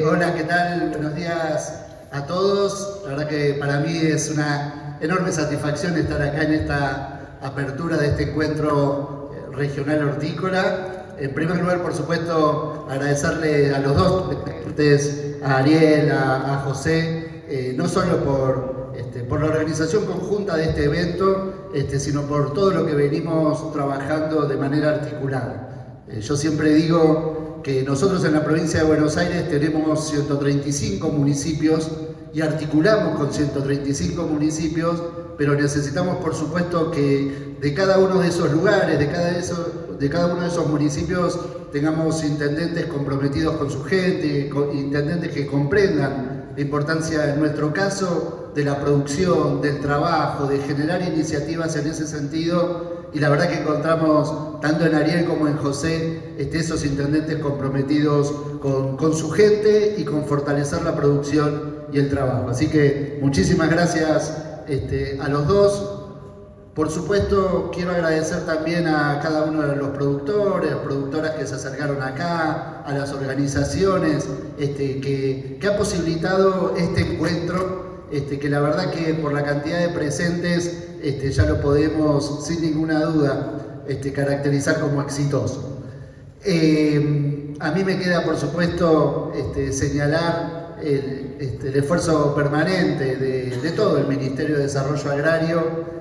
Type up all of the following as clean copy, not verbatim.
Hola, ¿qué tal? Buenos días a todos. La verdad que para mí es una enorme satisfacción estar acá en esta apertura de este encuentro regional hortícola. En primer lugar, por supuesto, agradecerle a los dos, a Ariel, a José, no solo por la organización conjunta de este evento, sino por todo lo que venimos trabajando de manera articulada. Yo siempre digo que nosotros en la provincia de Buenos Aires tenemos 135 municipios y articulamos con 135 municipios, pero necesitamos, por supuesto, que de cada uno de esos lugares, de cada uno de esos municipios, tengamos intendentes comprometidos con su gente, intendentes que comprendan la importancia, en nuestro caso, de la producción, del trabajo, de generar iniciativas en ese sentido. Y la verdad que encontramos, tanto en Ariel como en José, esos intendentes comprometidos con su gente y con fortalecer la producción y el trabajo. Así que muchísimas gracias a los dos. Por supuesto, quiero agradecer también a cada uno de los productores, productoras que se acercaron acá, a las organizaciones que ha posibilitado este encuentro, que la verdad que por la cantidad de presentes ya lo podemos sin ninguna duda caracterizar como exitoso. A mí me queda, por supuesto, señalar el esfuerzo permanente de todo el Ministerio de Desarrollo Agrario.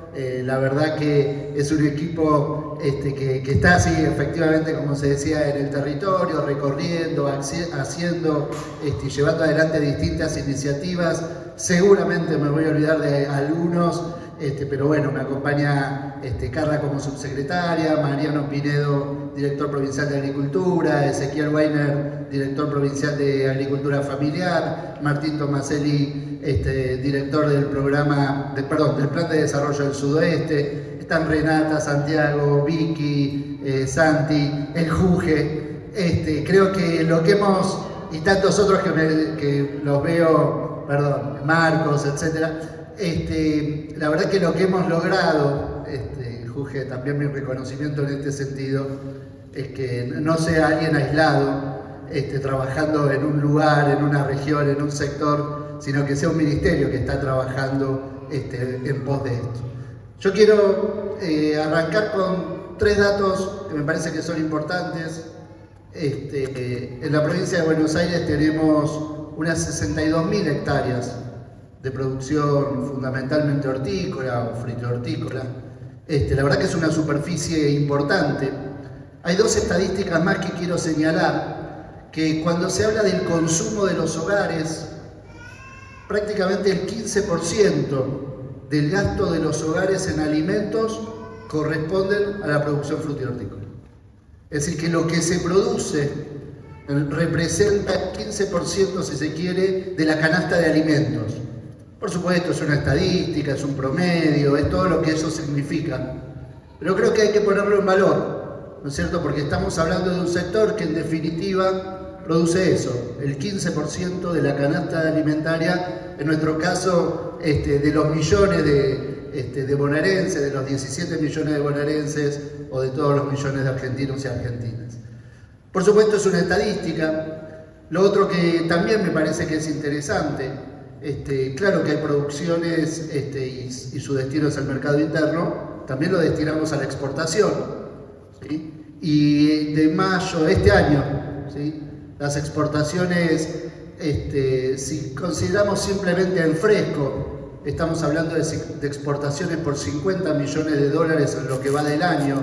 La verdad que es un equipo que está así, efectivamente, como se decía, en el territorio, recorriendo, haciendo, llevando adelante distintas iniciativas. Seguramente me voy a olvidar de algunos, pero bueno, me acompaña Carla como subsecretaria, Mariano Pinedo, director provincial de Agricultura, Ezequiel Weiner, director provincial de Agricultura Familiar, Martín Tomaselli, director del del Plan de Desarrollo del Sudoeste. Están Renata, Santiago, Vicky, Santi, el Juge. Creo que lo que hemos, y tantos otros que los veo, Marcos, etcétera. La verdad que lo que hemos logrado, Juge, también mi reconocimiento en este sentido, es que no sea alguien aislado, trabajando en un lugar, en una región, en un sector, sino que sea un ministerio que está trabajando en pos de esto. Yo quiero arrancar con 3 datos que me parece que son importantes. En la provincia de Buenos Aires tenemos unas 62.000 hectáreas de producción fundamentalmente hortícola o frito-hortícola. La verdad que es una superficie importante. Hay 2 estadísticas más que quiero señalar, que cuando se habla del consumo de los hogares, prácticamente el 15% del gasto de los hogares en alimentos corresponden a la producción frutícola. Es decir, que lo que se produce representa el 15%, si se quiere, de la canasta de alimentos. Por supuesto, es una estadística, es un promedio, es todo lo que eso significa. Pero creo que hay que ponerlo en valor, ¿no es cierto? Porque estamos hablando de un sector que en definitiva produce eso, el 15% de la canasta alimentaria, en nuestro caso, de los millones de bonaerenses, de los 17 millones de bonaerenses o de todos los millones de argentinos y argentinas. Por supuesto, es una estadística. Lo otro que también me parece que es interesante, claro que hay producciones y su destino es al mercado interno, también lo destinamos a la exportación, ¿sí? Y de mayo de este año, ¿sí?, las exportaciones, si consideramos simplemente en fresco, estamos hablando de exportaciones por 50 millones de dólares en lo que va del año.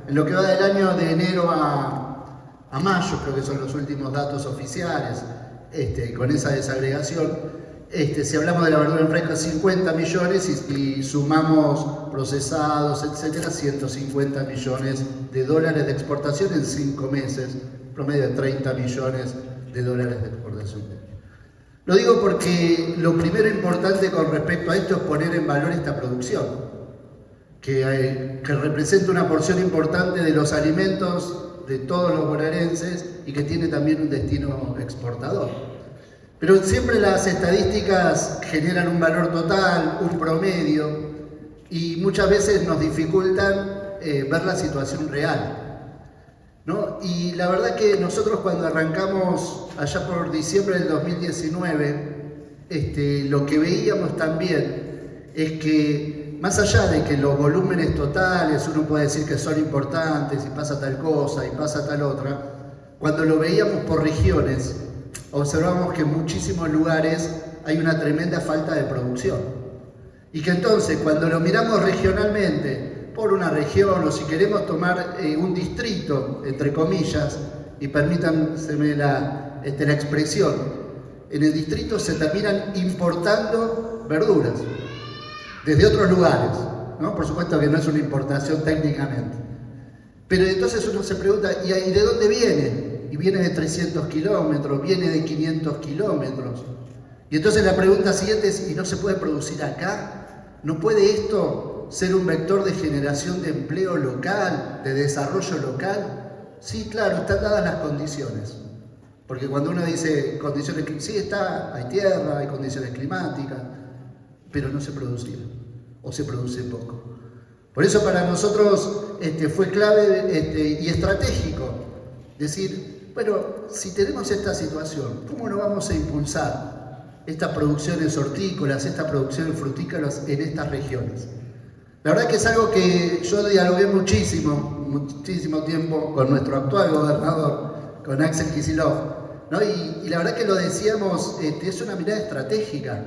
En lo que va del año de enero a mayo, creo que son los últimos datos oficiales, con esa desagregación. Si hablamos de la verdura en fresco, 50 millones y sumamos procesados, etcétera, 150 millones de dólares de exportación en 5 meses. Promedio de 30 millones de dólares de exportación. Lo digo porque lo primero importante con respecto a esto es poner en valor esta producción, que representa una porción importante de los alimentos de todos los bonaerenses y que tiene también un destino exportador. Pero siempre las estadísticas generan un valor total, un promedio, y muchas veces nos dificultan ver la situación real. ¿no? Y la verdad que nosotros cuando arrancamos allá por diciembre del 2019, lo que veíamos también es que más allá de que los volúmenes totales uno puede decir que son importantes y pasa tal cosa y pasa tal otra, cuando lo veíamos por regiones observamos que en muchísimos lugares hay una tremenda falta de producción y que entonces cuando lo miramos regionalmente por una región o si queremos tomar un distrito, entre comillas, y permítanseme la expresión, en el distrito se terminan importando verduras desde otros lugares, ¿no? Por supuesto que no es una importación técnicamente. Pero entonces uno se pregunta, ¿y de dónde viene? Y viene de 300 kilómetros, viene de 500 kilómetros. Y entonces la pregunta siguiente es, ¿y no se puede producir acá? ¿No puede esto ser un vector de generación de empleo local, de desarrollo local? Sí, claro, están dadas las condiciones. Porque cuando uno dice condiciones, sí hay tierra, hay condiciones climáticas, pero no se producía, o se produce poco. Por eso para nosotros fue clave y estratégico decir, bueno, si tenemos esta situación, ¿cómo no vamos a impulsar estas producciones hortícolas, estas producciones frutícolas en estas regiones? La verdad que es algo que yo dialogué muchísimo tiempo con nuestro actual gobernador, con Axel Kicillof, ¿no? Y la verdad que lo decíamos, es una mirada estratégica.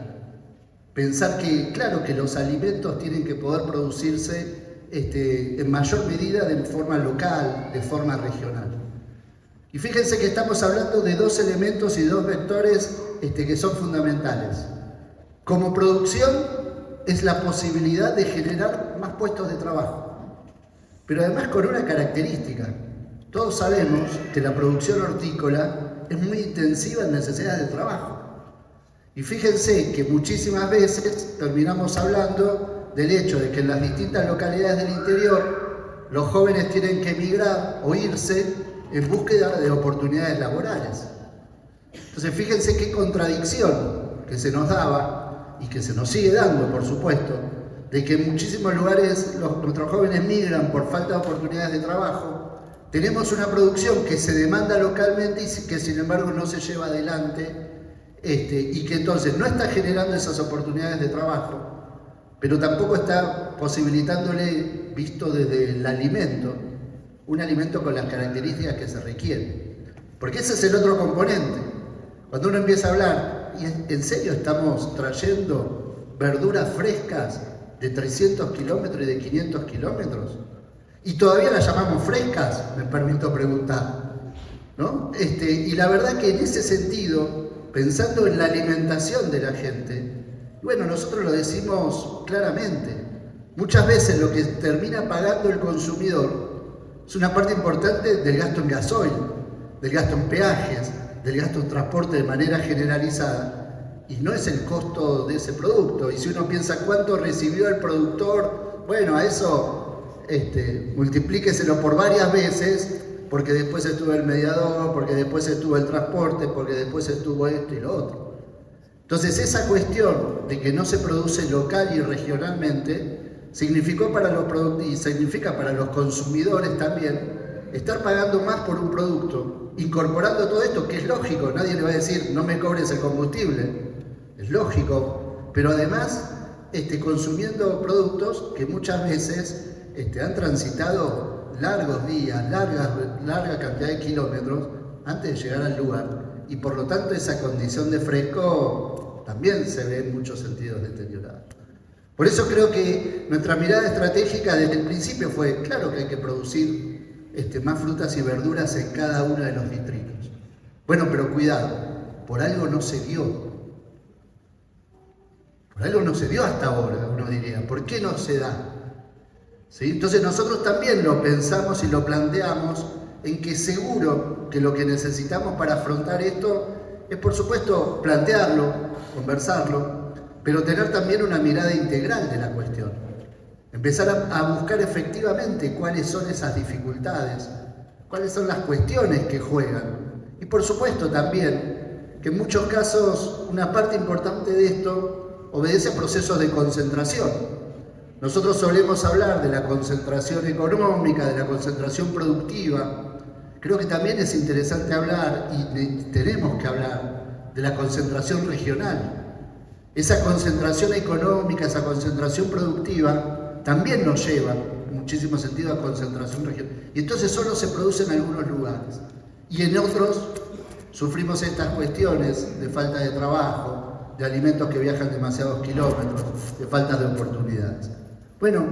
Pensar que, claro, que los alimentos tienen que poder producirse en mayor medida de forma local, de forma regional. Y fíjense que estamos hablando de dos elementos y dos vectores que son fundamentales. Como producción es la posibilidad de generar más puestos de trabajo, pero además con una característica. Todos sabemos que la producción hortícola es muy intensiva en necesidades de trabajo. Y fíjense que muchísimas veces terminamos hablando del hecho de que en las distintas localidades del interior los jóvenes tienen que emigrar o irse en búsqueda de oportunidades laborales. Entonces fíjense qué contradicción que se nos daba y que se nos sigue dando, por supuesto, de que en muchísimos lugares nuestros jóvenes migran por falta de oportunidades de trabajo. Tenemos una producción que se demanda localmente y que sin embargo no se lleva adelante. Y que entonces no está generando esas oportunidades de trabajo, pero tampoco está posibilitándole, visto desde el alimento, un alimento con las características que se requieren. Porque ese es el otro componente. Cuando uno empieza a hablar, ¿y en serio estamos trayendo verduras frescas de 300 kilómetros y de 500 kilómetros? Y todavía las llamamos frescas, me permito preguntar, ¿no? Y la verdad que en ese sentido, pensando en la alimentación de la gente, bueno, nosotros lo decimos claramente, muchas veces lo que termina pagando el consumidor es una parte importante del gasto en gasoil, del gasto en peajes, del gasto en transporte de manera generalizada, y no es el costo de ese producto. Y si uno piensa cuánto recibió el productor, bueno, a eso multiplíqueselo por varias veces, porque después estuvo el mediador, porque después estuvo el transporte, porque después estuvo esto y lo otro. Entonces esa cuestión de que no se produce local y regionalmente significa para los consumidores también estar pagando más por un producto, incorporando todo esto, que es lógico, nadie le va a decir no me cobres el combustible, es lógico, pero además consumiendo productos que muchas veces han transitado largos días, larga cantidad de kilómetros antes de llegar al lugar, y por lo tanto esa condición de fresco también se ve en muchos sentidos deteriorada. Por eso creo que nuestra mirada estratégica desde el principio fue, claro que hay que producir más frutas y verduras en cada uno de los distritos. Bueno, pero cuidado, por algo no se dio. Por algo no se dio hasta ahora, uno diría. ¿Por qué no se da? ¿Sí? Entonces nosotros también lo pensamos y lo planteamos en que seguro que lo que necesitamos para afrontar esto es, por supuesto, plantearlo, conversarlo, pero tener también una mirada integral de la cuestión. Empezar a buscar efectivamente cuáles son esas dificultades, cuáles son las cuestiones que juegan. Y por supuesto también que en muchos casos una parte importante de esto obedece a procesos de concentración. Nosotros solemos hablar de la concentración económica, de la concentración productiva, creo que también es interesante hablar, y tenemos que hablar, de la concentración regional. Esa concentración económica, esa concentración productiva, también nos lleva, en muchísimo sentido, a concentración regional. Y entonces solo se produce en algunos lugares. Y en otros sufrimos estas cuestiones de falta de trabajo, de alimentos que viajan demasiados kilómetros, de falta de oportunidades. Bueno,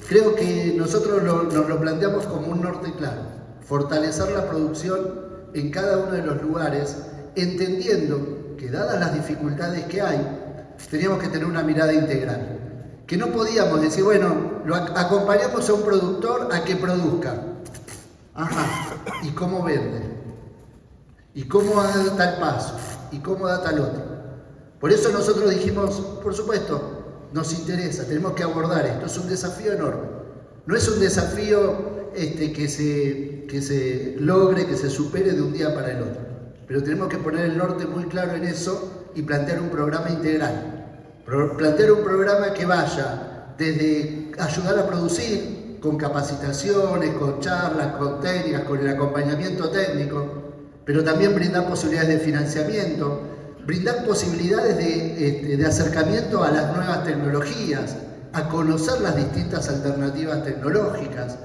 creo que nosotros nos lo planteamos como un norte claro, fortalecer la producción en cada uno de los lugares, entendiendo que dadas las dificultades que hay, teníamos que tener una mirada integral. Que no podíamos decir, bueno, lo acompañamos a un productor a que produzca. Ajá, ¿y cómo vende? ¿Y cómo da tal paso? ¿Y cómo da tal otro? Por eso nosotros dijimos, por supuesto, nos interesa, tenemos que abordar esto, es un desafío enorme. No es un desafío que se logre, que se supere de un día para el otro. Pero tenemos que poner el norte muy claro en eso y plantear un programa integral. Plantear un programa que vaya desde ayudar a producir, con capacitaciones, con charlas, con técnicas, con el acompañamiento técnico, pero también brindar posibilidades de financiamiento, brindar posibilidades de acercamiento a las nuevas tecnologías, a conocer las distintas alternativas tecnológicas,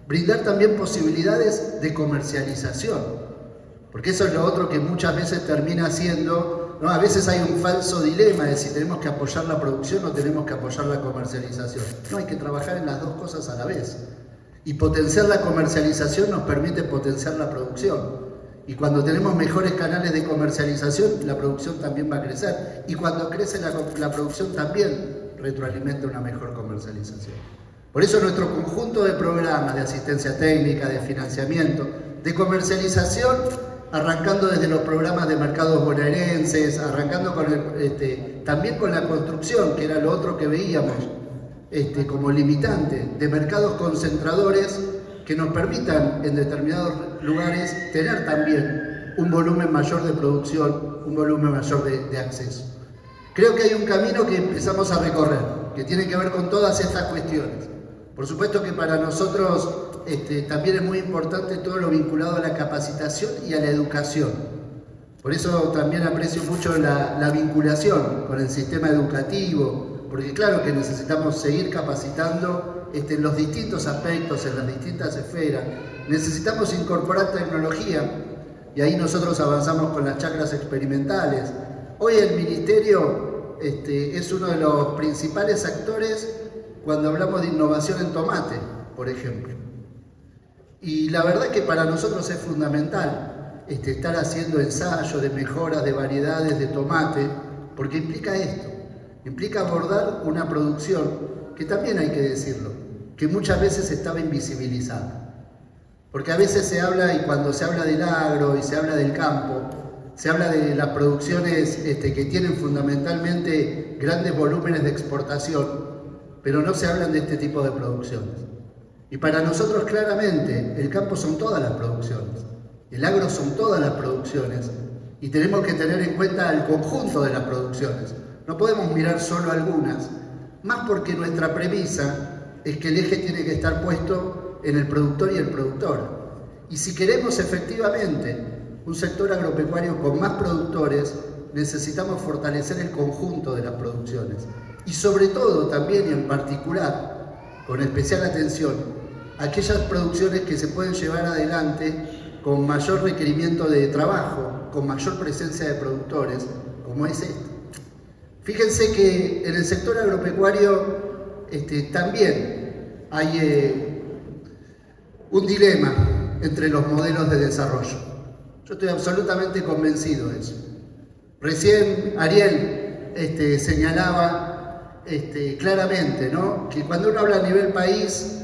brindar también posibilidades de comercialización, porque eso es lo otro que muchas veces termina siendo, ¿no? A veces hay un falso dilema de si tenemos que apoyar la producción o tenemos que apoyar la comercialización. No, hay que trabajar en las dos cosas a la vez. Y potenciar la comercialización nos permite potenciar la producción. Y cuando tenemos mejores canales de comercialización, la producción también va a crecer. Y cuando crece la producción también retroalimenta una mejor comercialización. Por eso nuestro conjunto de programas de asistencia técnica, de financiamiento, de comercialización, arrancando desde los programas de mercados bonaerenses, arrancando con también con la construcción, que era lo otro que veíamos como limitante, de mercados concentradores que nos permitan en determinados lugares tener también un volumen mayor de producción, un volumen mayor de acceso. Creo que hay un camino que empezamos a recorrer, que tiene que ver con todas estas cuestiones. Por supuesto que para nosotros también es muy importante todo lo vinculado a la capacitación y a la educación. Por eso también aprecio mucho la vinculación con el sistema educativo, porque claro que necesitamos seguir capacitando en los distintos aspectos, en las distintas esferas. Necesitamos incorporar tecnología y ahí nosotros avanzamos con las chacras experimentales. Hoy el Ministerio es uno de los principales actores cuando hablamos de innovación en tomate, por ejemplo. Y la verdad que para nosotros es fundamental estar haciendo ensayos de mejoras de variedades de tomate, porque implica esto, implica abordar una producción que también hay que decirlo, que muchas veces estaba invisibilizada. Porque a veces se habla, y cuando se habla del agro y se habla del campo, se habla de las producciones que tienen fundamentalmente grandes volúmenes de exportación, pero no se hablan de este tipo de producciones. Y para nosotros claramente el campo son todas las producciones, el agro son todas las producciones y tenemos que tener en cuenta el conjunto de las producciones. No podemos mirar solo algunas, más porque nuestra premisa es que el eje tiene que estar puesto en el productor y el productor. Y si queremos efectivamente un sector agropecuario con más productores, necesitamos fortalecer el conjunto de las producciones. Y sobre todo también y en particular, con especial atención, aquellas producciones que se pueden llevar adelante con mayor requerimiento de trabajo, con mayor presencia de productores, como es esta. Fíjense que en el sector agropecuario también hay un dilema entre los modelos de desarrollo. Yo estoy absolutamente convencido de eso. Recién Ariel señalaba claramente, ¿no?, que cuando uno habla a nivel país,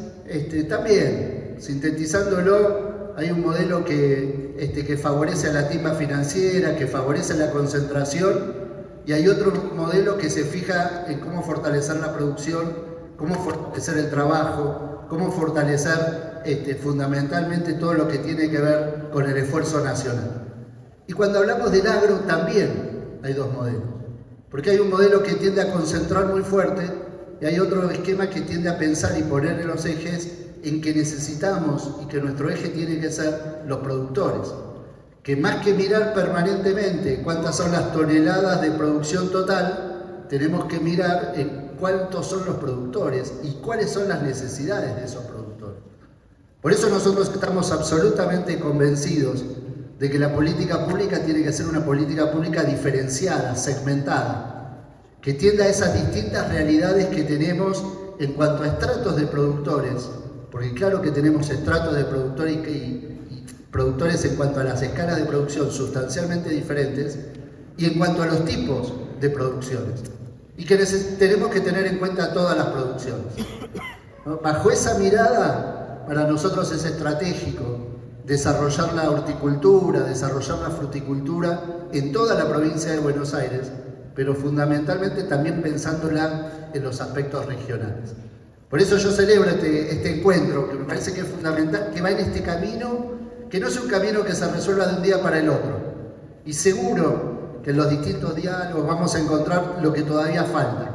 también, sintetizándolo, hay un modelo que favorece a la timba financiera, que favorece la concentración, y hay otro modelo que se fija en cómo fortalecer la producción, cómo fortalecer el trabajo, cómo fortalecer fundamentalmente todo lo que tiene que ver con el esfuerzo nacional. Y cuando hablamos del agro también hay dos modelos, porque hay un modelo que tiende a concentrar muy fuerte y hay otro esquema que tiende a pensar y poner en los ejes en que necesitamos y que nuestro eje tiene que ser los productores. Que más que mirar permanentemente cuántas son las toneladas de producción total, tenemos que mirar en cuántos son los productores y cuáles son las necesidades de esos productores. Por eso nosotros estamos absolutamente convencidos de que la política pública tiene que ser una política pública diferenciada, segmentada, que tienda a esas distintas realidades que tenemos en cuanto a estratos de productores, porque claro que tenemos estratos de productores y productores en cuanto a las escalas de producción sustancialmente diferentes y en cuanto a los tipos de producciones, y que tenemos que tener en cuenta todas las producciones, ¿no? Bajo esa mirada, para nosotros es estratégico desarrollar la horticultura, desarrollar la fruticultura en toda la provincia de Buenos Aires, pero fundamentalmente también pensándola en los aspectos regionales. Por eso yo celebro este encuentro, que me parece que es fundamental, que va en este camino, que no es un camino que se resuelva de un día para el otro. Y seguro que en los distintos diálogos vamos a encontrar lo que todavía falta.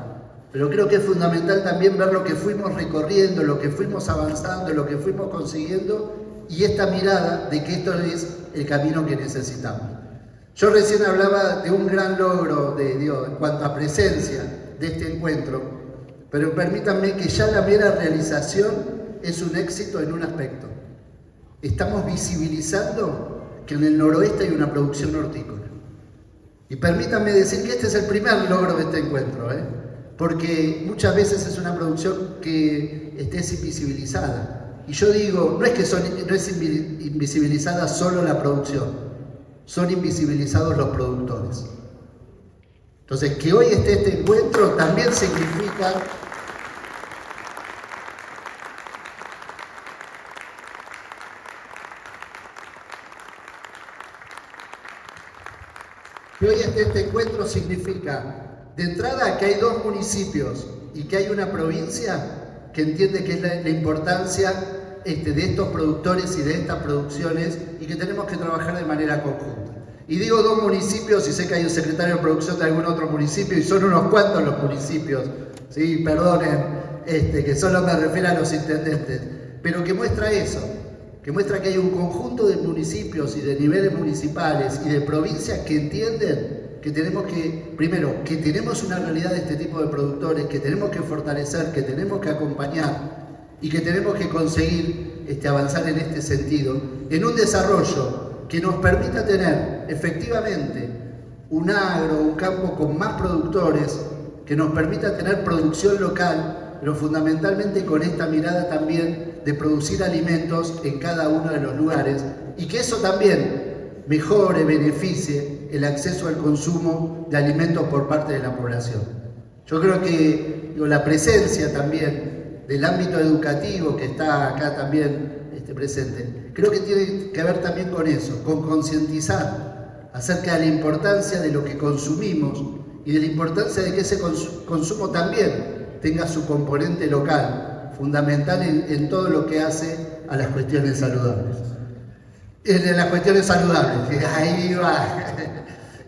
Pero creo que es fundamental también ver lo que fuimos recorriendo, lo que fuimos avanzando, lo que fuimos consiguiendo, y esta mirada de que esto es el camino que necesitamos. Yo recién hablaba de un gran logro en cuanto a presencia de este encuentro, pero permítanme que ya la mera realización es un éxito en un aspecto. Estamos visibilizando que en el noroeste hay una producción hortícola. Y permítanme decir que este es el primer logro de este encuentro, porque muchas veces es una producción que esté invisibilizada. Y yo digo, no es invisibilizada solo la producción, son invisibilizados los productores. Entonces, que hoy esté este encuentro también significa de entrada, que hay dos municipios y que hay una provincia que entiende que es la importancia de estos productores y de estas producciones, y que tenemos que trabajar de manera conjunta. Y digo dos municipios, y sé que hay un secretario de producción de algún otro municipio, y son unos cuantos los municipios, ¿sí? Perdonen, que solo me refiero a los intendentes, pero que muestra eso, que muestra que hay un conjunto de municipios y de niveles municipales y de provincias que entienden que tenemos que, primero, que tenemos una realidad de este tipo de productores, que tenemos que fortalecer, que tenemos que acompañar y que tenemos que conseguir avanzar en este sentido, en un desarrollo que nos permita tener efectivamente un agro, un campo con más productores, que nos permita tener producción local, pero fundamentalmente con esta mirada también de producir alimentos en cada uno de los lugares, y que eso también mejore, beneficie el acceso al consumo de alimentos por parte de la población. Yo creo que la presencia también del ámbito educativo que está acá también presente, creo que tiene que ver también con eso, con concientizar acerca de la importancia de lo que consumimos y de la importancia de que ese consumo también tenga su componente local, fundamental en todo lo que hace a las cuestiones saludables. De las cuestiones saludables, ahí va.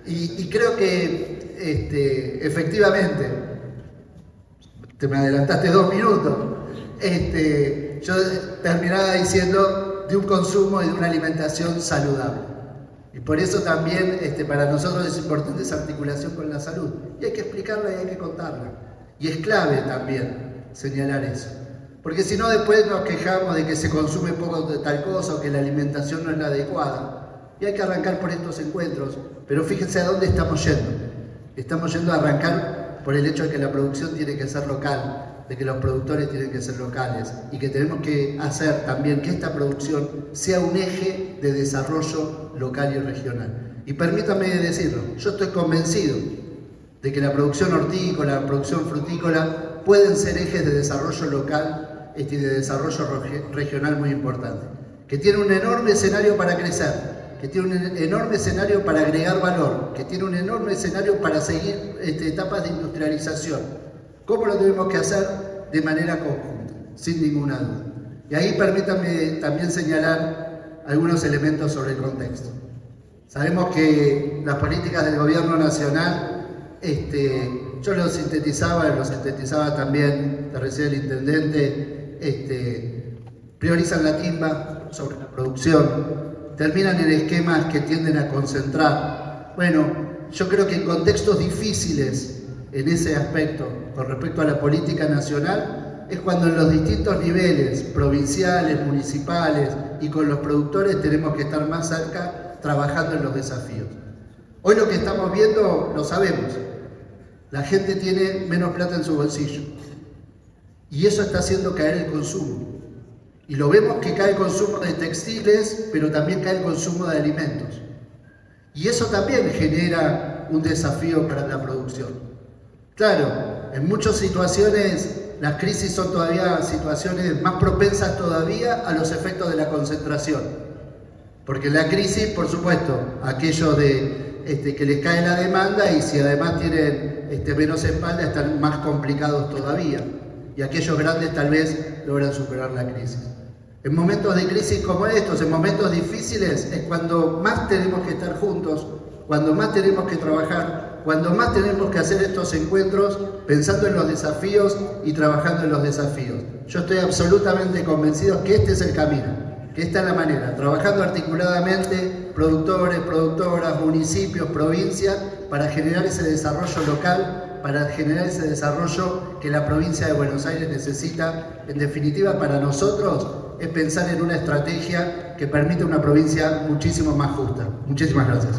Y creo que efectivamente, te me adelantaste 2 minutos, yo terminaba diciendo de un consumo y de una alimentación saludable. Y por eso también para nosotros es importante esa articulación con la salud. Y hay que explicarla y hay que contarla. Y es clave también señalar eso. Porque si no, después nos quejamos de que se consume poco de tal cosa o que la alimentación no es la adecuada. Y hay que arrancar por estos encuentros. Pero fíjense a dónde estamos yendo. Estamos yendo a arrancar por el hecho de que la producción tiene que ser local, de que los productores tienen que ser locales y que tenemos que hacer también que esta producción sea un eje de desarrollo local y regional. Y permítanme decirlo, yo estoy convencido de que la producción hortícola, la producción frutícola pueden ser ejes de desarrollo local y de desarrollo regional muy importante, que tiene un enorme escenario para crecer, que tiene un enorme escenario para agregar valor, que tiene un enorme escenario para seguir etapas de industrialización. ¿Cómo lo tenemos que hacer? De manera conjunta, sin ninguna duda. Y ahí permítanme también señalar algunos elementos sobre el contexto. Sabemos que las políticas del gobierno nacional, yo lo sintetizaba también, recién el intendente, priorizan la timba sobre la producción, terminan en esquemas que tienden a concentrar. Bueno, yo creo que en contextos difíciles en ese aspecto, con respecto a la política nacional, es cuando en los distintos niveles, provinciales, municipales y con los productores tenemos que estar más cerca trabajando en los desafíos. Hoy lo que estamos viendo lo sabemos, la gente tiene menos plata en su bolsillo y eso está haciendo caer el consumo. Y lo vemos que cae el consumo de textiles, pero también cae el consumo de alimentos. Y eso también genera un desafío para la producción. Claro, en muchas situaciones las crisis son todavía situaciones más propensas todavía a los efectos de la concentración. Porque la crisis, por supuesto, aquello de que les cae la demanda y si además tienen menos espalda están más complicados todavía. Y aquellos grandes tal vez logran superar la crisis. En momentos de crisis como estos, en momentos difíciles, es cuando más tenemos que estar juntos, cuando más tenemos que trabajar, cuando más tenemos que hacer estos encuentros pensando en los desafíos y trabajando en los desafíos. Yo estoy absolutamente convencido que este es el camino, que esta es la manera, trabajando articuladamente, productores, productoras, municipios, provincias, para generar ese desarrollo local, para generar ese desarrollo que la provincia de Buenos Aires necesita. En definitiva, para nosotros es pensar en una estrategia que permita una provincia muchísimo más justa. Muchísimas gracias.